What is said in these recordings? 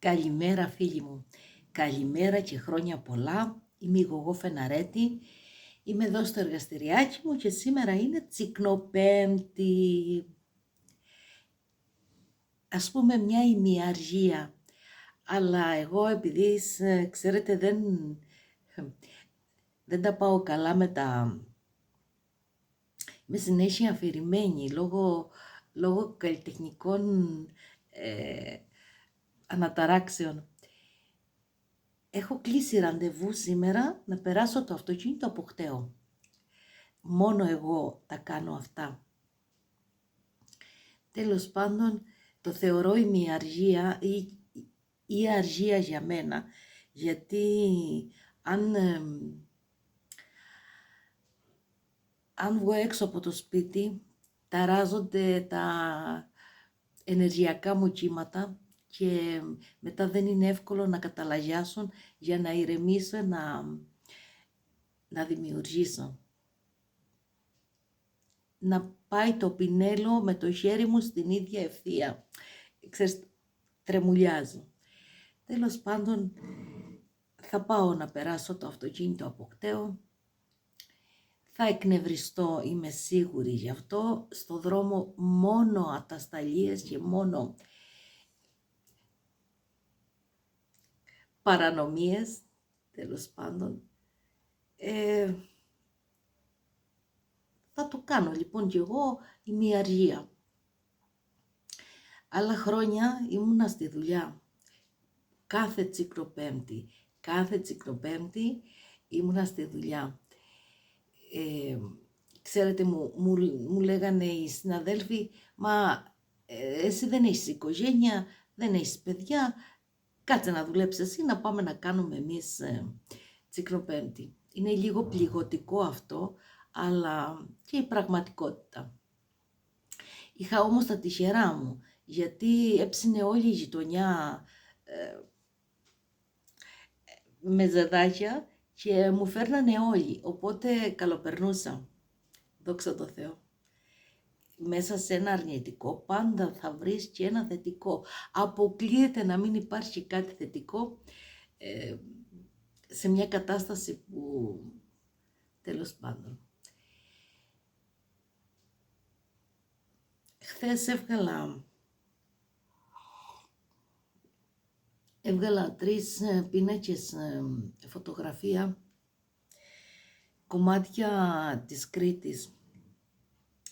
Καλημέρα φίλοι μου, καλημέρα και χρόνια πολλά. Είμαι η Γογό Φεναρέτη, είμαι εδώ στο εργαστηριάκι μου και σήμερα είναι Τσικνοπέμπτη. Ας πούμε μια ημιαργία, αλλά εγώ επειδή ξέρετε δεν τα πάω καλά με συνέχεια αφηρημένη λόγω καλλιτεχνικών αναταράξεων. Έχω κλείσει ραντεβού σήμερα να περάσω το αυτοκίνητο από χτέο. Μόνο εγώ τα κάνω αυτά. Τέλος πάντων, το θεωρώ ημιαργία ή αργία για μένα, γιατί αν βγω έξω από το σπίτι, ταράζονται τα ενεργειακά μου κύματα και μετά δεν είναι εύκολο να καταλαγιάσουν για να ηρεμήσω, να δημιουργήσω. Να πάει το πινέλο με το χέρι μου στην ίδια ευθεία. Ξέρεις, τρεμουλιάζω. Τέλος πάντων, θα πάω να περάσω το αυτοκίνητο από χτέο. Θα εκνευριστώ, είμαι σίγουρη γι' αυτό. Στο δρόμο μόνο ατασταλίες και μόνο παρανομίες, τέλος πάντων. Θα το κάνω λοιπόν κι εγώ ημιαργία. Άλλα χρόνια ήμουνα στη δουλειά. Κάθε Τσικνοπέμπτη ήμουνα στη δουλειά. Ξέρετε, μου λέγανε οι συναδέλφοι, μα εσύ δεν έχεις οικογένεια, δεν έχεις παιδιά, κάτσε να δουλέψεις εσύ, να πάμε να κάνουμε εμείς Τσικνοπέμπτη. Είναι λίγο πληγωτικό αυτό, αλλά και η πραγματικότητα. Είχα όμως τα τυχερά μου, γιατί έψινε όλη η γειτονιά με ζεδάκια και μου φέρνανε όλοι, οπότε καλοπερνούσα. Δόξα τω Θεώ. Μέσα σε ένα αρνητικό πάντα θα βρεις και ένα θετικό. Αποκλείεται να μην υπάρχει κάτι θετικό σε μια κατάσταση που τέλος πάντων. Χθες έβγαλα 3 πίνακες φωτογραφία, κομμάτια της Κρήτης.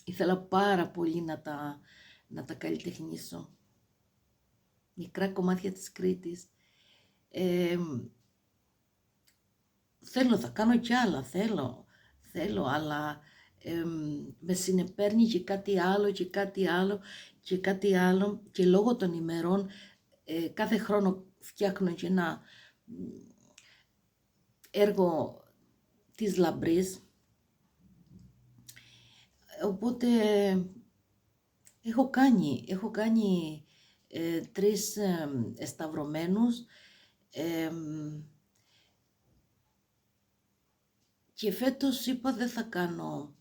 Ήθελα πάρα πολύ να τα καλλιτεχνήσω. Μικρά κομμάτια της Κρήτης. Θα κάνω κι άλλα, θέλω, αλλά με συνεπέρνει και κάτι άλλο και κάτι άλλο και κάτι άλλο, και λόγω των ημερών κάθε χρόνο φτιάχνω και ένα έργο της λαμπρής, οπότε έχω κάνει 3 εσταυρωμένους και φέτος είπα δεν θα κάνω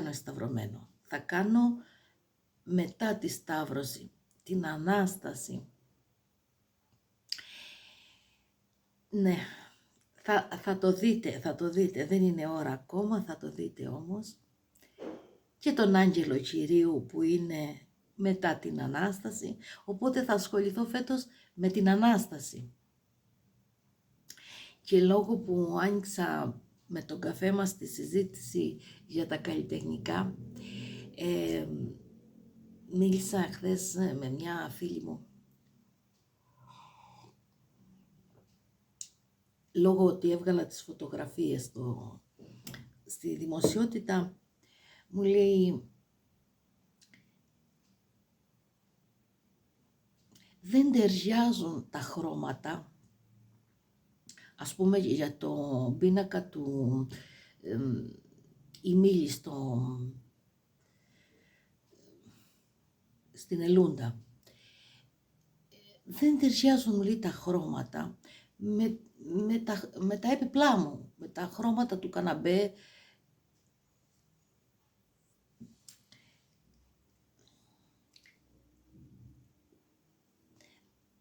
εσταυρωμένο, θα κάνω μετά τη σταύρωση, την Ανάσταση. Ναι, θα το δείτε, δεν είναι ώρα ακόμα, θα το δείτε όμως. Και τον Άγγελο Κυρίου που είναι μετά την Ανάσταση, οπότε θα ασχοληθώ φέτος με την Ανάσταση. Και λόγω που άνοιξα με τον καφέ μας τη συζήτηση για τα καλλιτεχνικά, μίλησα χθες με μια φίλη μου. Λόγω ότι έβγαλα τις φωτογραφίες στη δημοσιότητα, μου λέει, δεν ταιριάζουν τα χρώματα. Ας πούμε για το πίνακα του Ιμίλη στην Ελούντα. Δεν ταιριάζουν, μου λέει, τα χρώματα με τα έπιπλά μου, με τα χρώματα του καναμπέ.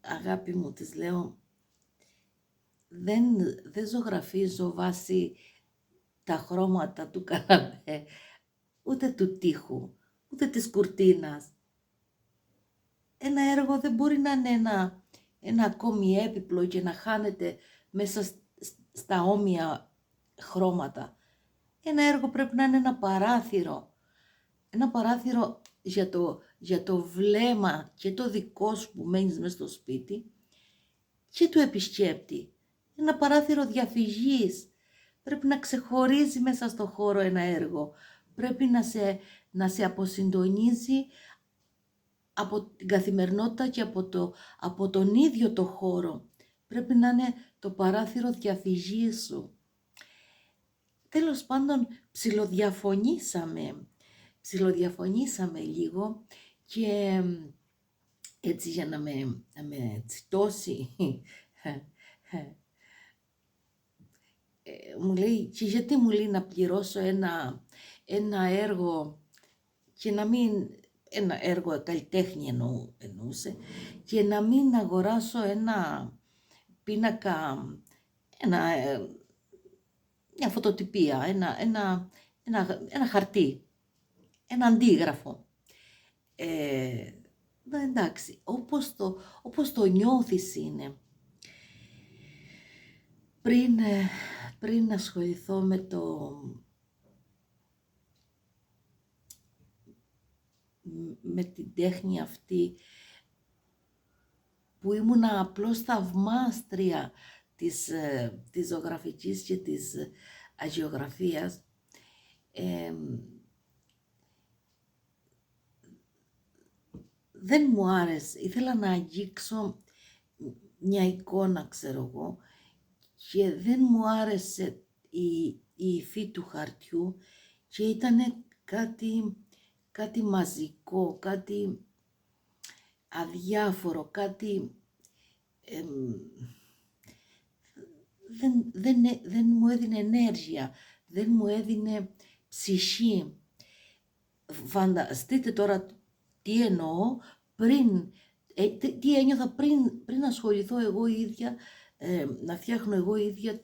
αγάπη μου, της λέω, δεν ζωγραφίζω βάσει τα χρώματα του καναπέ, ούτε του τοίχου, ούτε της κουρτίνας. Ένα έργο δεν μπορεί να είναι ένα ακόμη έπιπλο και να χάνεται μέσα στα όμοια χρώματα. Ένα έργο πρέπει να είναι ένα παράθυρο. Ένα παράθυρο για το βλέμμα και το δικό σου που μένεις μέσα στο σπίτι και του επισκέπτη. Ένα παράθυρο διαφυγής. Πρέπει να ξεχωρίζει μέσα στο χώρο ένα έργο. Πρέπει να σε αποσυντονίζει από την καθημερινότητα και από τον ίδιο το χώρο. Πρέπει να είναι το παράθυρο διαφυγής σου. Τέλος πάντων, ψιλοδιαφωνήσαμε λίγο και έτσι για να με τσιτώσει, μου λέει, και γιατί μου λέει να πληρώσω ένα έργο και να μην, ένα έργο καλλιτέχνη εννοούσε, και να μην αγοράσω ένα πίνακα, μια φωτοτυπία, ένα χαρτί, ένα αντίγραφο. Εντάξει, όπως το νιώθεις είναι. Πριν ασχοληθώ με την τέχνη αυτή, που ήμουν απλώς θαυμάστρια της ζωγραφικής και της αγιογραφίας, δεν μου άρεσε. Ήθελα να αγγίξω μια εικόνα, ξέρω εγώ, και δεν μου άρεσε η υφή του χαρτιού και ήταν κάτι μαζικό, κάτι αδιάφορο, κάτι δεν μου έδινε ενέργεια, δεν μου έδινε ψυχή. Φανταστείτε τώρα τι εννοώ, τι ένιωθα πριν ασχοληθώ εγώ ίδια, να φτιάχνω εγώ ίδια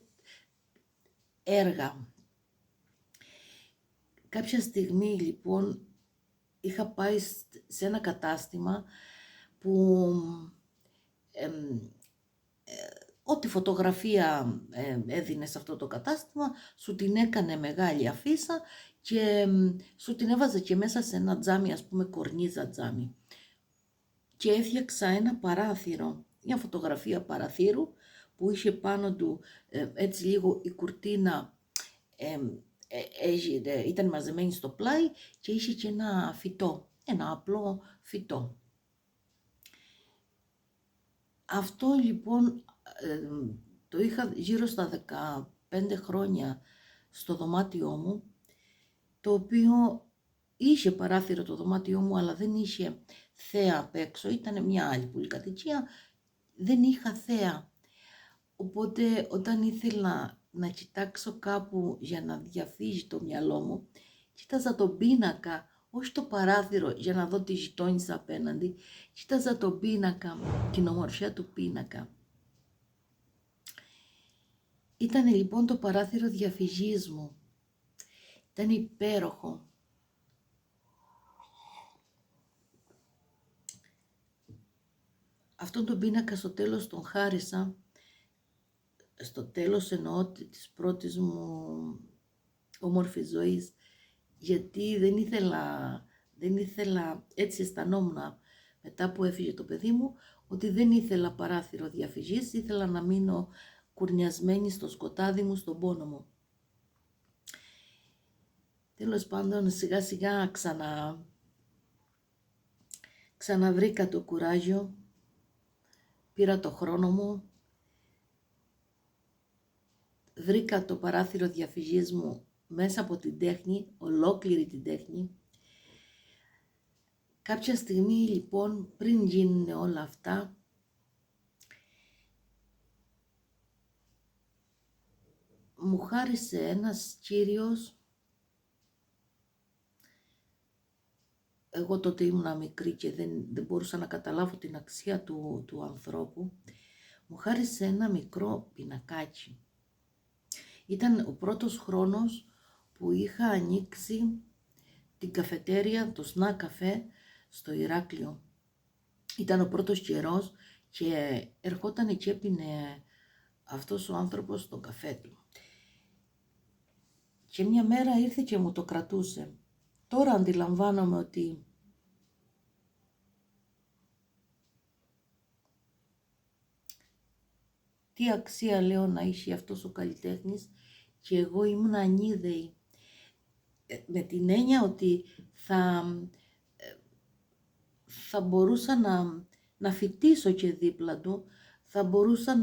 έργα. Κάποια στιγμή λοιπόν είχα πάει σε ένα κατάστημα που ό,τι φωτογραφία έδινε σε αυτό το κατάστημα, σου την έκανε μεγάλη αφίσα και σου την έβαζε και μέσα σε ένα τζάμι, ας πούμε κορνίζα τζάμι. Και έφτιαξα ένα παράθυρο, μια φωτογραφία παραθύρου που είχε πάνω του έτσι λίγο η κουρτίνα, ήταν μαζεμένη στο πλάι και είχε και ένα φυτό, ένα απλό φυτό. Αυτό λοιπόν το είχα γύρω στα 15 χρόνια στο δωμάτιό μου, το οποίο είχε παράθυρο το δωμάτιό μου, αλλά δεν είχε θέα απ' έξω, ήταν μια άλλη πολυκατοικία, δεν είχα θέα. Οπότε όταν ήθελα να κοιτάξω κάπου για να διαφύγει το μυαλό μου, κοίταζα τον πίνακα, όχι το παράθυρο για να δω τη γειτόνισσα απέναντι, κοίταζα τον πίνακα, την ομορφιά του πίνακα. Ήταν λοιπόν το παράθυρο διαφυγής μου. Ήταν υπέροχο. Αυτόν τον πίνακα στο τέλος τον χάρισα, στο τέλος εννοώ της πρώτης μου όμορφης ζωής, γιατί δεν ήθελα, έτσι αισθανόμουν μετά που έφυγε το παιδί μου, ότι δεν ήθελα παράθυρο διαφυγής, ήθελα να μείνω κουρνιασμένη στο σκοτάδι μου, στον πόνο μου. Τέλος πάντων, σιγά σιγά ξαναβρήκα το κουράγιο, πήρα το χρόνο μου, βρήκα το παράθυρο διαφυγής μου μέσα από την τέχνη, ολόκληρη την τέχνη. Κάποια στιγμή λοιπόν, πριν γίνουν όλα αυτά, μου χάρισε ένας κύριος εγώ τότε ήμουνα μικρή και δεν μπορούσα να καταλάβω την αξία του ανθρώπου, μου χάρισε ένα μικρό πινακάκι. Ήταν ο πρώτος χρόνος που είχα ανοίξει την καφετέρια, το σνακ καφέ στο Ηράκλειο. Ήταν ο πρώτος καιρός και ερχόταν και έπινε αυτός ο άνθρωπος τον καφέ του. Και μια μέρα ήρθε και μου το κρατούσε. Τώρα αντιλαμβάνομαι ότι τι αξία, λέω, να είχε αυτός ο καλλιτέχνης και εγώ ήμουν ανίδεη. Με την έννοια ότι θα μπορούσα να φοιτήσω και δίπλα του, θα μπορούσα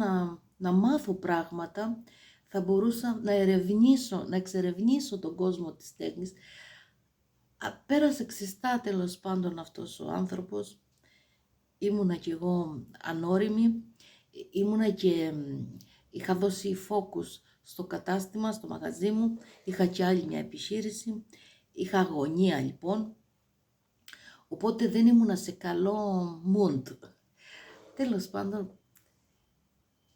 να μάθω πράγματα, θα μπορούσα να εξερευνήσω τον κόσμο της τέχνης. Πέρασε ξιστά τέλος πάντων αυτός ο άνθρωπος, ήμουνα κι εγώ ανώριμη, ήμουνα και είχα δώσει focus στο κατάστημα, στο μαγαζί μου, είχα κι άλλη μια επιχείρηση, είχα αγωνία λοιπόν, οπότε δεν ήμουνα σε καλό mood. Τέλος πάντων,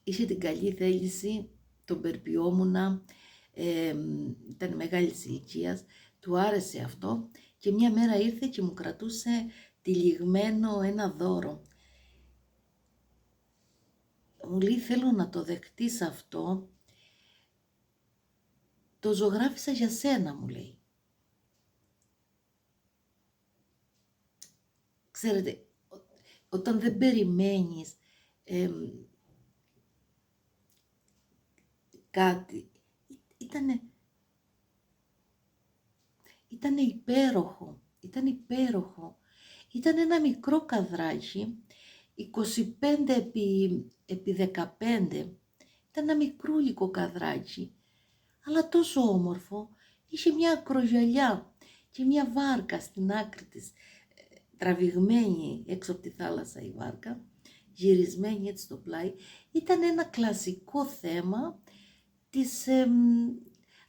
είχε την καλή θέληση, τον περπιόμουνα, ήταν μεγάλης ηλικίας, του άρεσε αυτό και μια μέρα ήρθε και μου κρατούσε τυλιγμένο ένα δώρο. Μου λέει, θέλω να το δεχτείς αυτό, το ζωγράφισα για σένα, μου λέει. Ξέρετε, όταν δεν περιμένεις κάτι, ήτανε υπέροχο, ήταν ένα μικρό καδράκι, 25 επί 15, ήταν ένα μικρούλικο καδράκι, αλλά τόσο όμορφο, είχε μια ακρογιαλιά και μια βάρκα στην άκρη της, τραβηγμένη έξω από τη θάλασσα η βάρκα, γυρισμένη έτσι στο πλάι. Ήταν ένα κλασικό θέμα της,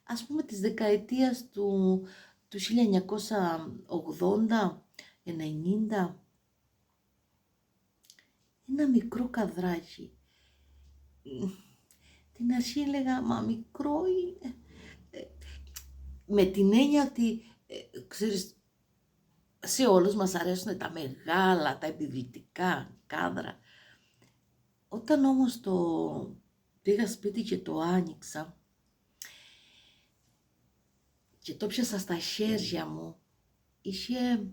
ας πούμε, της δεκαετίας του 1980, 90. Ένα μικρό καδράκι. Την αρχή έλεγα, μα μικρό είναι. Με την έννοια ότι, ξέρεις, σε όλους μας αρέσουν τα μεγάλα, τα επιβλητικά κάδρα. Όταν όμως το πήγα σπίτι και το άνοιξα και το πιάσα στα χέρια μου, είχε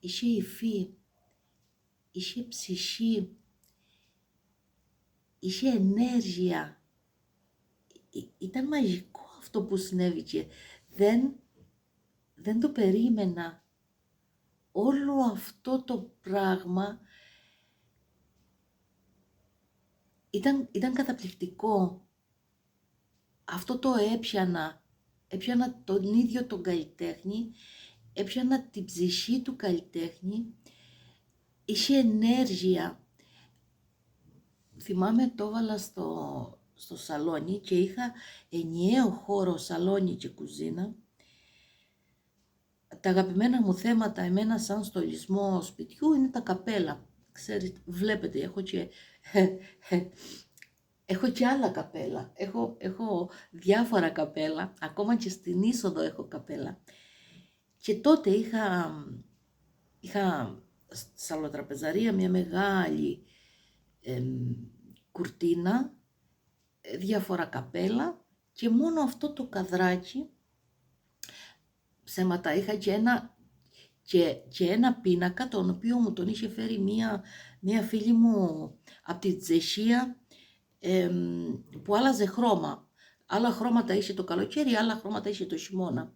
υφή, είχε ψυχή, είχε ενέργεια. Ήταν μαγικό αυτό που συνέβη και δεν το περίμενα. Όλο αυτό το πράγμα ήταν καταπληκτικό. Αυτό το έπιανα τον ίδιο τον καλλιτέχνη, έπιανα την ψυχή του καλλιτέχνη, είχε ενέργεια. Θυμάμαι το έβαλα στο σαλόνι και είχα ενιαίο χώρο, σαλόνι και κουζίνα. Τα αγαπημένα μου θέματα εμένα σαν στολισμό σπιτιού είναι τα καπέλα. Ξέρετε, βλέπετε, έχω και άλλα καπέλα. Έχω διάφορα καπέλα, ακόμα και στην είσοδο έχω καπέλα. Και τότε είχα σαλοτραπεζαρία μια μεγάλη κουρτίνα, διάφορα καπέλα και μόνο αυτό το καδράκι, ψέματα, είχα και ένα πίνακα, τον οποίο μου τον είχε φέρει μία φίλη μου από τη Τσεχία, που άλλαζε χρώμα. Άλλα χρώματα είχε το καλοκαίρι, άλλα χρώματα είχε το χειμώνα.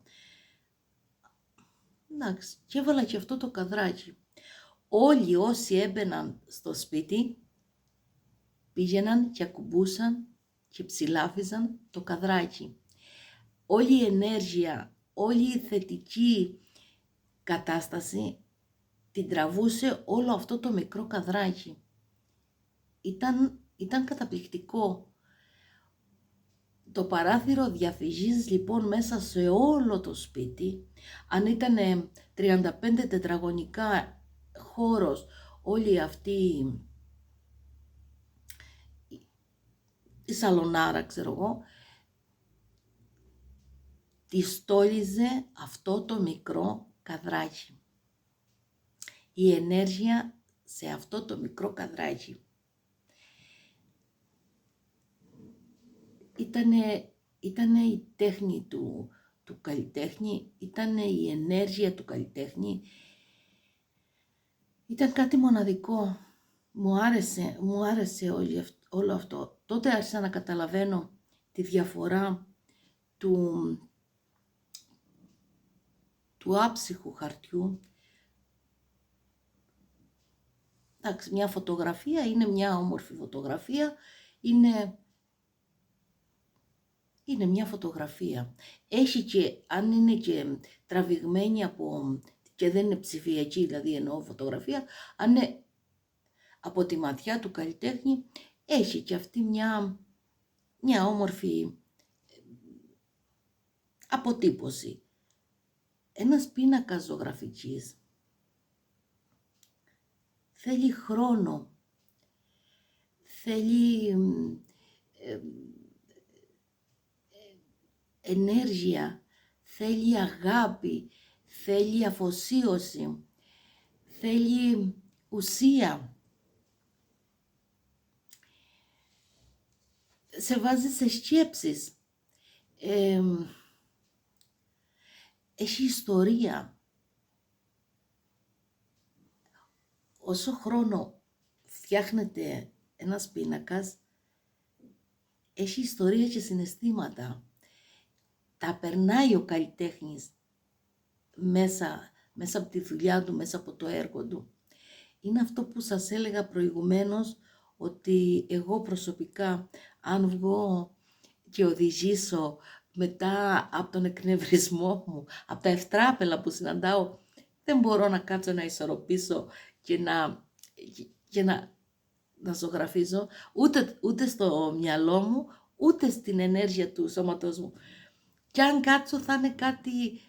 Εντάξει, και έβαλα και αυτό το καδράκι. Όλοι όσοι έμπαιναν στο σπίτι πήγαιναν και ακουμπούσαν και ψηλάφιζαν το καδράκι. Όλη η ενέργεια, όλη η θετική κατάσταση την τραβούσε όλο αυτό το μικρό καδράκι. Ήταν καταπληκτικό. Το παράθυρο διαφυγής λοιπόν μέσα σε όλο το σπίτι, αν ήταν 35 τετραγωνικά χώρος όλη αυτή η σαλονάρα, ξέρω εγώ, τη στόλιζε αυτό το μικρό καδράκι. Η ενέργεια σε αυτό το μικρό καδράκι. Ήτανε η τέχνη του καλλιτέχνη, ήτανε η ενέργεια του καλλιτέχνη, ήταν κάτι μοναδικό. Μου άρεσε όλο αυτό. Τότε άρχισα να καταλαβαίνω τη διαφορά του άψυχου χαρτιού. Εντάξει, μια φωτογραφία είναι μια όμορφη φωτογραφία, είναι μια φωτογραφία. Έχει και, αν είναι και τραβηγμένη και δεν είναι ψηφιακή, δηλαδή εννοώ φωτογραφία, αν είναι από τη ματιά του καλλιτέχνη, έχει και αυτή μια όμορφη αποτύπωση. Ένας πίνακας ζωγραφικής θέλει χρόνο, θέλει ενέργεια, θέλει αγάπη, θέλει αφοσίωση, θέλει ουσία. Σε βάζει σε σκέψεις. Έχει ιστορία. Όσο χρόνο φτιάχνεται ένας πίνακας, έχει ιστορία και συναισθήματα. Τα περνάει ο καλλιτέχνης μέσα από τη δουλειά του, μέσα από το έργο του. Είναι αυτό που σας έλεγα προηγουμένως, ότι εγώ προσωπικά, αν βγω και οδηγήσω μετά από τον εκνευρισμό μου, από τα ευτράπελα που συναντάω, δεν μπορώ να κάτσω να ισορροπήσω και να ζωγραφίζω, ούτε στο μυαλό μου, ούτε στην ενέργεια του σώματος μου. Και αν κάτσω θα είναι κάτι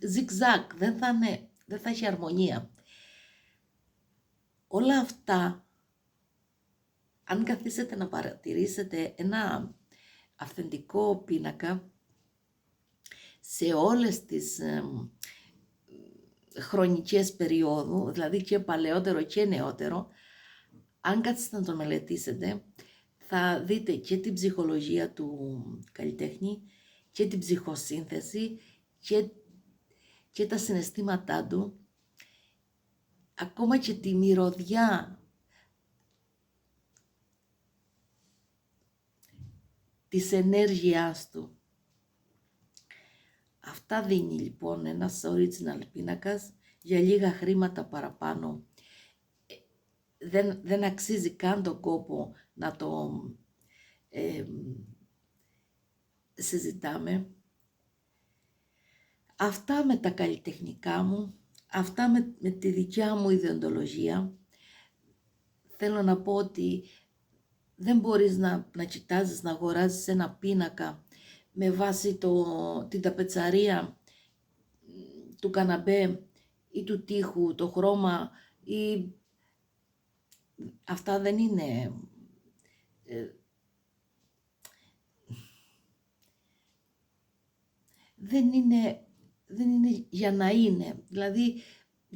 ζιγ-ζακ, δεν θα έχει αρμονία. Όλα αυτά, αν καθίσετε να παρατηρήσετε ένα αυθεντικό πίνακα σε όλες τις χρονικές περιόδου, δηλαδή και παλαιότερο και νεότερο, αν κάτσετε να τον μελετήσετε, θα δείτε και την ψυχολογία του καλλιτέχνη και την ψυχοσύνθεση και τα συναισθήματά του, ακόμα και τη μυρωδιά της ενέργειάς του. Αυτά δίνει λοιπόν ένας original πίνακας για λίγα χρήματα παραπάνω. Δεν αξίζει καν τον κόπο να το συζητάμε. Αυτά με τα καλλιτεχνικά μου, αυτά με τη δικιά μου ιδεοντολογία. Θέλω να πω ότι δεν μπορείς να κοιτάζεις, να αγοράζεις ένα πίνακα με βάση την ταπετσαρία του καναπέ ή του τοίχου, το χρώμα ή... Αυτά δεν είναι... Δεν είναι για να είναι. Δηλαδή,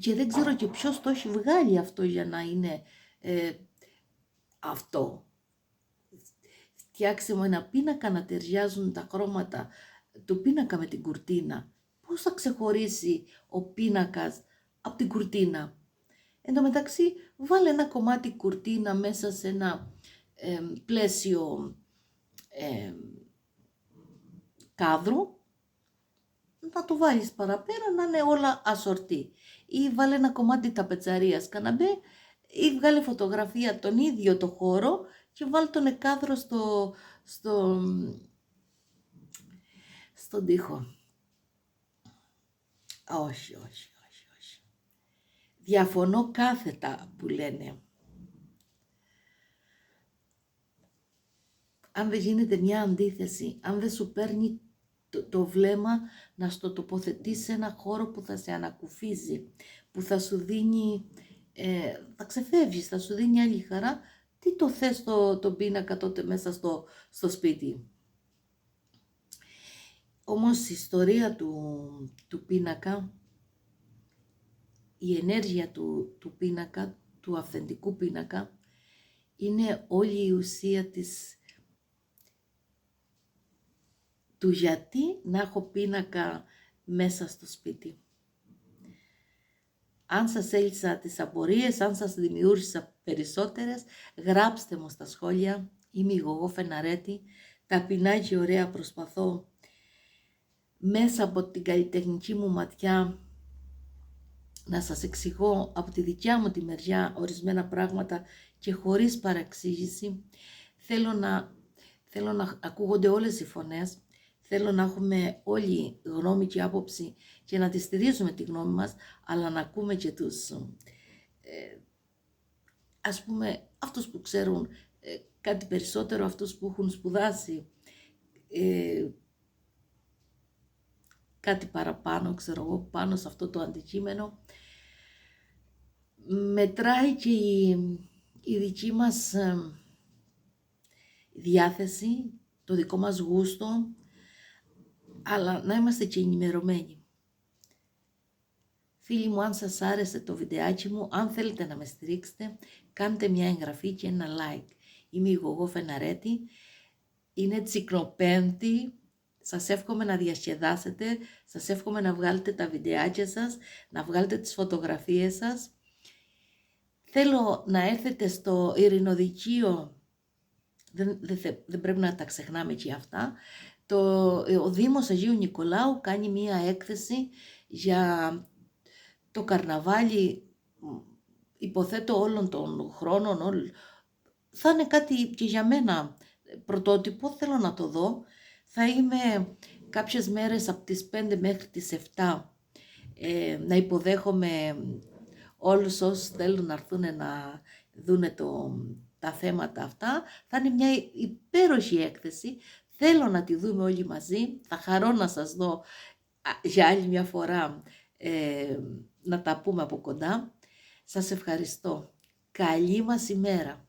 και δεν ξέρω και ποιος το έχει βγάλει αυτό για να είναι αυτό. Φτιάξε μου ένα πίνακα να ταιριάζουν τα χρώματα του πίνακα με την κουρτίνα. Πώς θα ξεχωρίσει ο πίνακας από την κουρτίνα? Εν τω μεταξύ, βάλε ένα κομμάτι κουρτίνα μέσα σε ένα πλαίσιο κάδρου, να το βάλεις παραπέρα να είναι όλα ασορτή. Ή βάλε ένα κομμάτι ταπετσαρίας καναπέ ή βγάλε φωτογραφία τον ίδιο το χώρο και βάλε τον εκάδρο στον τοίχο. Όχι. Διαφωνώ κάθετα που λένε. αν δεν γίνεται μια αντίθεση, αν δεν σου παίρνει το βλέμμα να στο τοποθετείς σε ένα χώρο που θα σε ανακουφίζει, που θα σου δίνει, θα ξεφεύγεις, θα σου δίνει άλλη χαρά, τι το θες τον πίνακα τότε μέσα στο σπίτι. Όμως η ιστορία του πίνακα, η ενέργεια του πίνακα, του αυθεντικού πίνακα, είναι όλη η ουσία του γιατί να έχω πίνακα μέσα στο σπίτι. Αν σας έλυσα τις απορίες, αν σας δημιούργησα περισσότερες, γράψτε μου στα σχόλια. Είμαι η Γογό Φεναρέτη, ταπεινά και ωραία προσπαθώ μέσα από την καλλιτεχνική μου ματιά να σας εξηγώ από τη δικιά μου τη μεριά ορισμένα πράγματα και χωρίς παραξήγηση. Θέλω να ακούγονται όλες οι φωνές, θέλω να έχουμε όλη γνώμη και άποψη και να τη στηρίζουμε τη γνώμη μας, αλλά να ακούμε και τους, ας πούμε, αυτούς που ξέρουν κάτι περισσότερο, αυτούς που έχουν σπουδάσει κάτι παραπάνω, ξέρω εγώ, πάνω σε αυτό το αντικείμενο. Μετράει και η δική μας διάθεση, το δικό μας γούστο, αλλά να είμαστε και ενημερωμένοι. Φίλοι μου, αν σας άρεσε το βιντεάκι μου, αν θέλετε να με στηρίξετε, κάντε μια εγγραφή και ένα like. Είμαι η Γογό Φεναρέτη, είναι Τσικνοπέμπτη, σας εύχομαι να διασκεδάσετε, σας εύχομαι να βγάλετε τα βιντεάκια σας, να βγάλετε τις φωτογραφίες σας. Θέλω να έρθετε στο Ειρηνοδικείο, δεν πρέπει να τα ξεχνάμε και αυτά. Ο Δήμος Αγίου Νικολάου κάνει μία έκθεση για το καρναβάλι, υποθέτω όλων των χρόνων. Θα είναι κάτι και για μένα πρωτότυπο, θέλω να το δω. Θα είμαι κάποιες μέρες από τις 5 μέχρι τις 7 να υποδέχομαι όλους όσους θέλουν να έρθουν να δούνε τα θέματα αυτά. Θα είναι μια υπέροχη έκθεση. Θέλω να τη δούμε όλοι μαζί. Θα χαρώ να σας δω για άλλη μια φορά, να τα πούμε από κοντά. Σας ευχαριστώ. Καλή μας ημέρα.